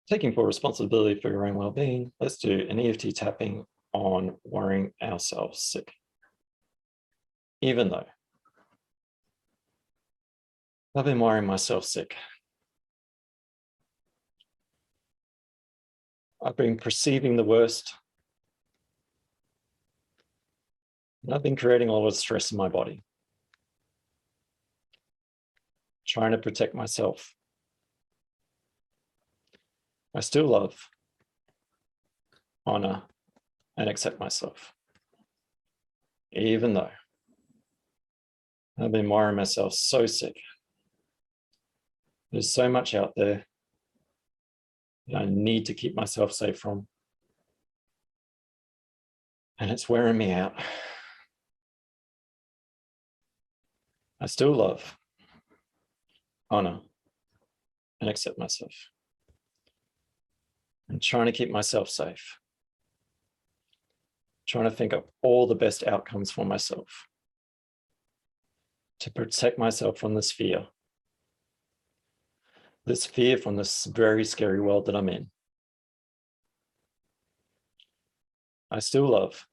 Taking full responsibility for your own well-being, let's do an EFT tapping on worrying ourselves sick. Even though I've been worrying myself sick, I've been perceiving the worst, and I've been creating a lot of stress in my body, trying to protect myself. I still love, honor, and accept myself, even though I've been worrying myself so sick. There's so much out there that I need to keep myself safe from, and it's wearing me out. I still love, honor, and accept myself. I'm trying to keep myself safe, trying to think of all the best outcomes for myself, to protect myself from this fear from this very scary world that I'm in. I still love,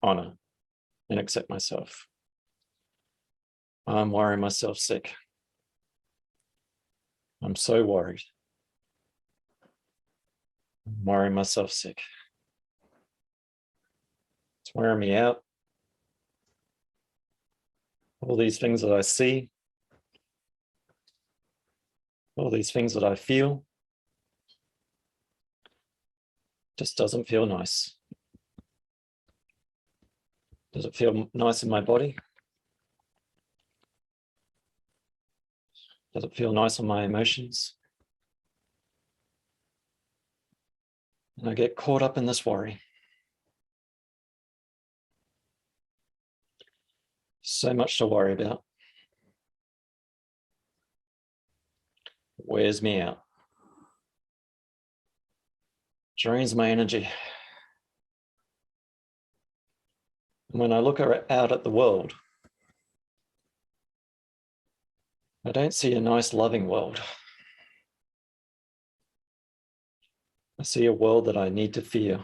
honor, and accept myself. I'm worrying myself sick. I'm so worried. I'm worrying myself sick. It's wearing me out. All these things that I see, all these things that I feel, just doesn't feel nice. Does it feel nice in my body? Does it feel nice on my emotions? And I get caught up in this worry. So much to worry about. It wears me out. Drains my energy. And when I look out at the world, I don't see a nice, loving world. I see a world that I need to fear,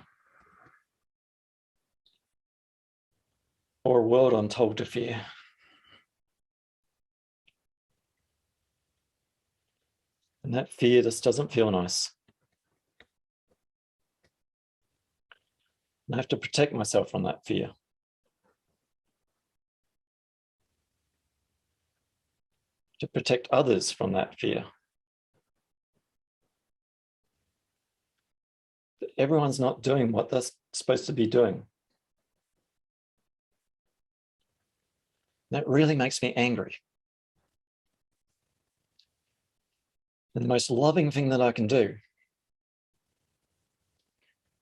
or a world I'm told to fear. And that fear just doesn't feel nice. And I have to protect myself from that fear. To protect others from that fear. But everyone's not doing what they're supposed to be doing. That really makes me angry. And the most loving thing that I can do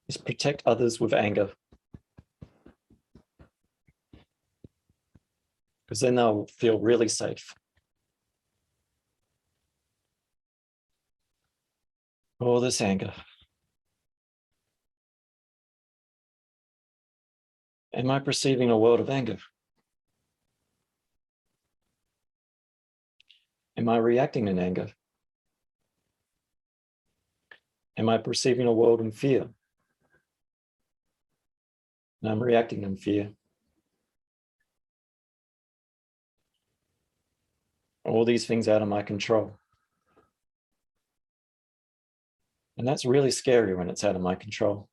is protect others with anger. Because then they'll feel really safe. All this anger. Am I perceiving a world of anger? Am I reacting in anger? Am I perceiving a world in fear? And I'm reacting in fear. All these things out of my control. And that's really scary when it's out of my control.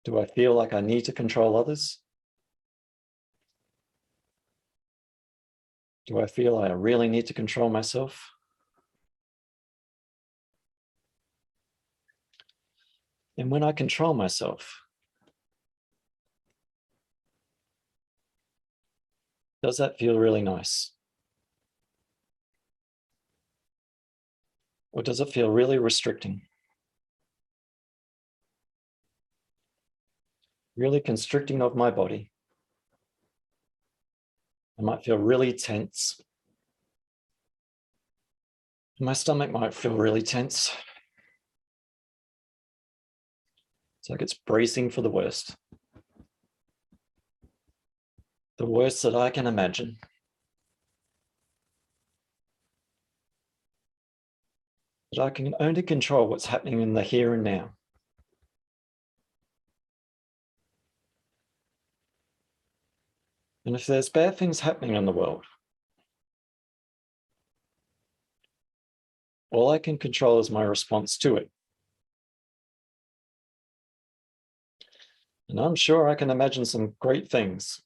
Do I feel like I need to control others? Do I feel I really need to control myself? And when I control myself, does that feel really nice? Or does it feel really restricting? Really constricting of my body. I might feel really tense. My stomach might feel really tense. It's like it's bracing for the worst. The worst that I can imagine. that I can only control what's happening in the here and now. And if there's bad things happening in the world, all I can control is my response to it. And I'm sure I can imagine some great things.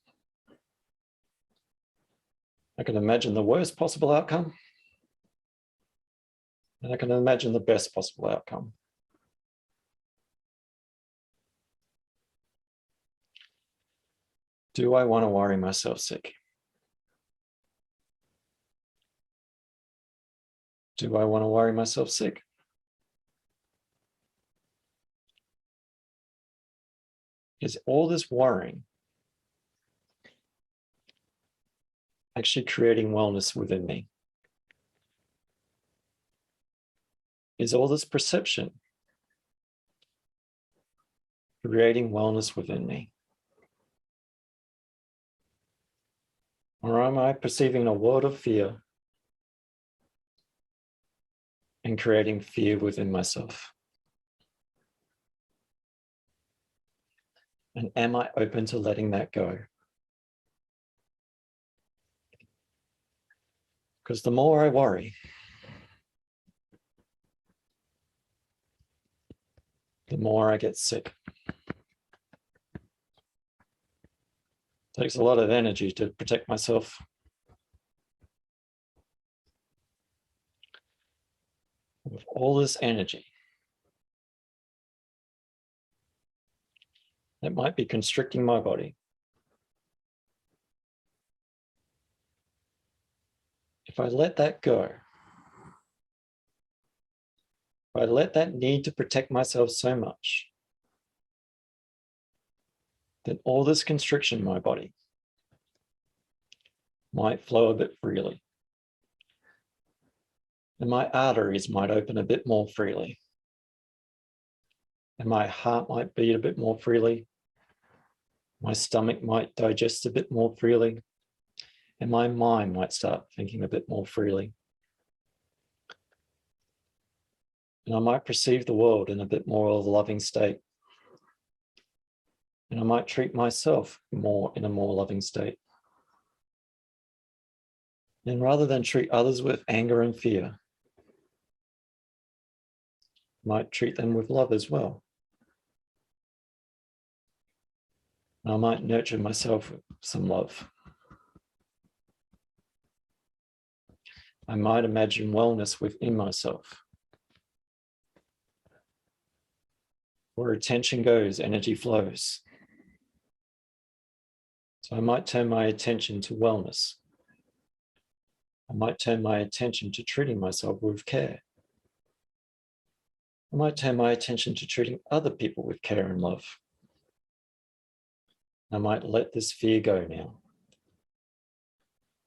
I can imagine the worst possible outcome, and I can imagine the best possible outcome. Do I want to worry myself sick? Do I want to worry myself sick? Is all this worrying actually creating wellness within me? Is all this perception creating wellness within me? Or am I perceiving a world of fear and creating fear within myself? And am I open to letting that go? Because the more I worry, the more I get sick. It takes a lot of energy to protect myself. With all this energy, it might be constricting my body. If I let that go, if I let that need to protect myself so much, then all this constriction in my body might flow a bit freely. And my arteries might open a bit more freely. And my heart might beat a bit more freely. My stomach might digest a bit more freely. And my mind might start thinking a bit more freely. And I might perceive the world in a bit more of a loving state. And I might treat myself more in a more loving state. And rather than treat others with anger and fear, I might treat them with love as well. And I might nurture myself with some love. I might imagine wellness within myself. Where attention goes, energy flows. So I might turn my attention to wellness. I might turn my attention to treating myself with care. I might turn my attention to treating other people with care and love. I might let this fear go now.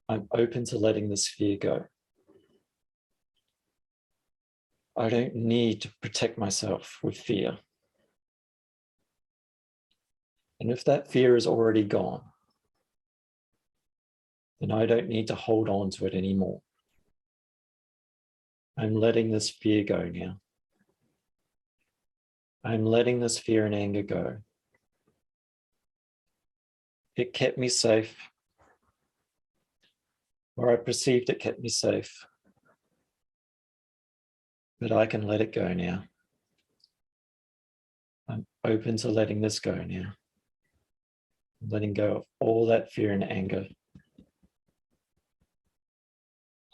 I'm open to letting this fear go. I don't need to protect myself with fear. And if that fear is already gone, then I don't need to hold on to it anymore. I'm letting this fear go now. I'm letting this fear and anger go. It kept me safe, or I perceived it kept me safe. But I can let it go now. I'm open to letting this go now. Letting go of all that fear and anger.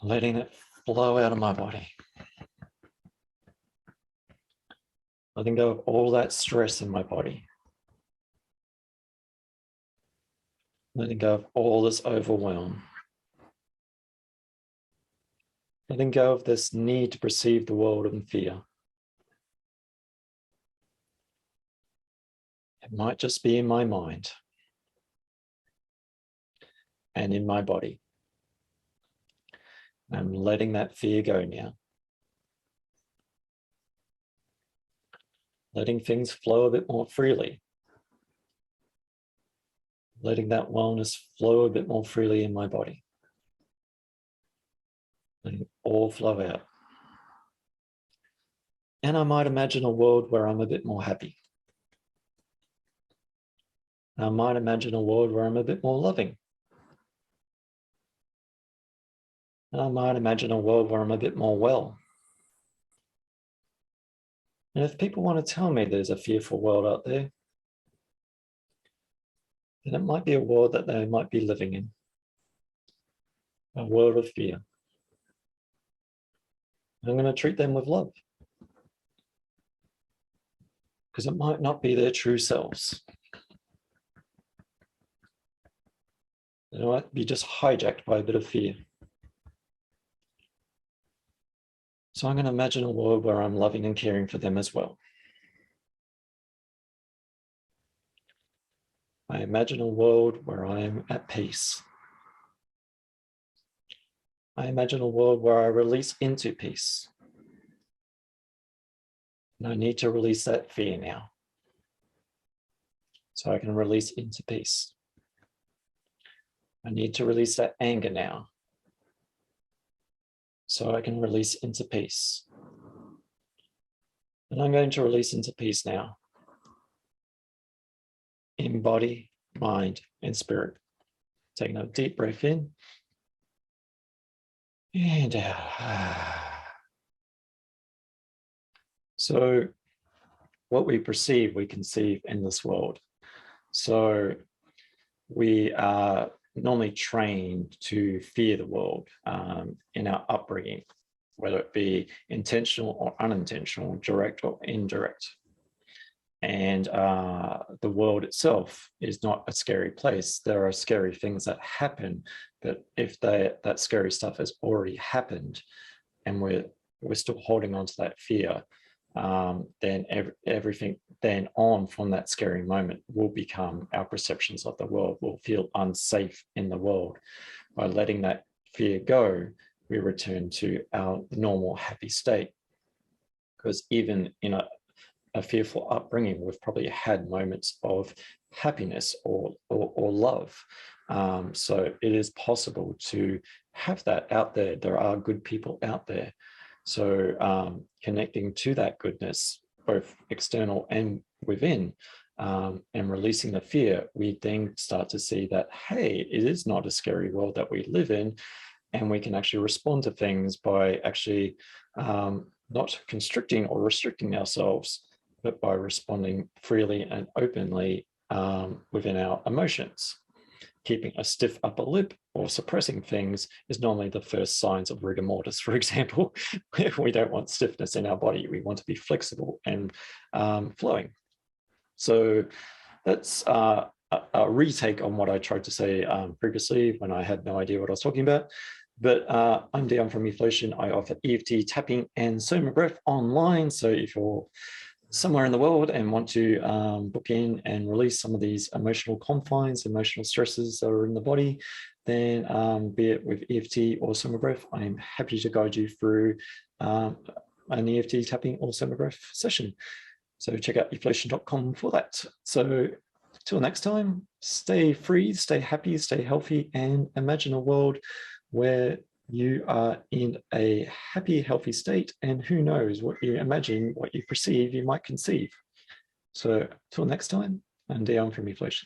Letting it flow out of my body. Letting go of all that stress in my body. Letting go of all this overwhelm. Letting go of this need to perceive the world in fear. It might just be in my mind and in my body. I'm letting that fear go now. Letting things flow a bit more freely. Letting that wellness flow a bit more freely in my body. Letting it all flow out. And I might imagine a world where I'm a bit more happy. I might imagine a world where I'm a bit more loving. And I might imagine a world where I'm a bit more well. And if people want to tell me there's a fearful world out there, then it might be a world that they might be living in. A world of fear. And I'm going to treat them with love. Because it might not be their true selves. They might be just hijacked by a bit of fear. So I'm going to imagine a world where I'm loving and caring for them as well. I imagine a world where I'm at peace. I imagine a world where I release into peace. And I need to release that fear now. So I can release into peace. I need to release that anger now. So I can release into peace. And I'm going to release into peace now. In body, mind, and spirit. Taking a deep breath in. And out. So what we perceive, we conceive in this world. So we are normally trained to fear the world in our upbringing, whether it be intentional or unintentional, direct or indirect. And the world itself is not a scary place. There are scary things that happen, but if that scary stuff has already happened and we're still holding on to that fear, then everything then on from that scary moment will become our perceptions of the world. Will feel unsafe in the world. By letting that fear go, we return to our normal happy state. Because even in a fearful upbringing, we've probably had moments of happiness or love. So it is possible to have that out there. There are good people out there. So connecting to that goodness, both external and within, and releasing the fear, we then start to see that, hey, it is not a scary world that we live in, and we can actually respond to things by actually not constricting or restricting ourselves, but by responding freely and openly within our emotions. Keeping a stiff upper lip or suppressing things is normally the first signs of rigor mortis, for example. We don't want stiffness in our body. We want to be flexible and flowing. So that's a retake on what I tried to say previously when I had no idea what I was talking about. But I'm Dion from Eflowtion. I offer EFT tapping and soma breath online. So if you're somewhere in the world and want to book in and release some of these emotional confines, emotional stresses that are in the body, then be it with EFT or soma breath, I'm happy to guide you through an EFT tapping or soma breath session. So check out eflowtion.com for that. So till next time, stay free, stay happy, stay healthy, and imagine a world where you are in a happy, healthy state, and who knows, what you imagine, what you perceive, you might conceive. So till next time, I'm Dion from Eflowtion.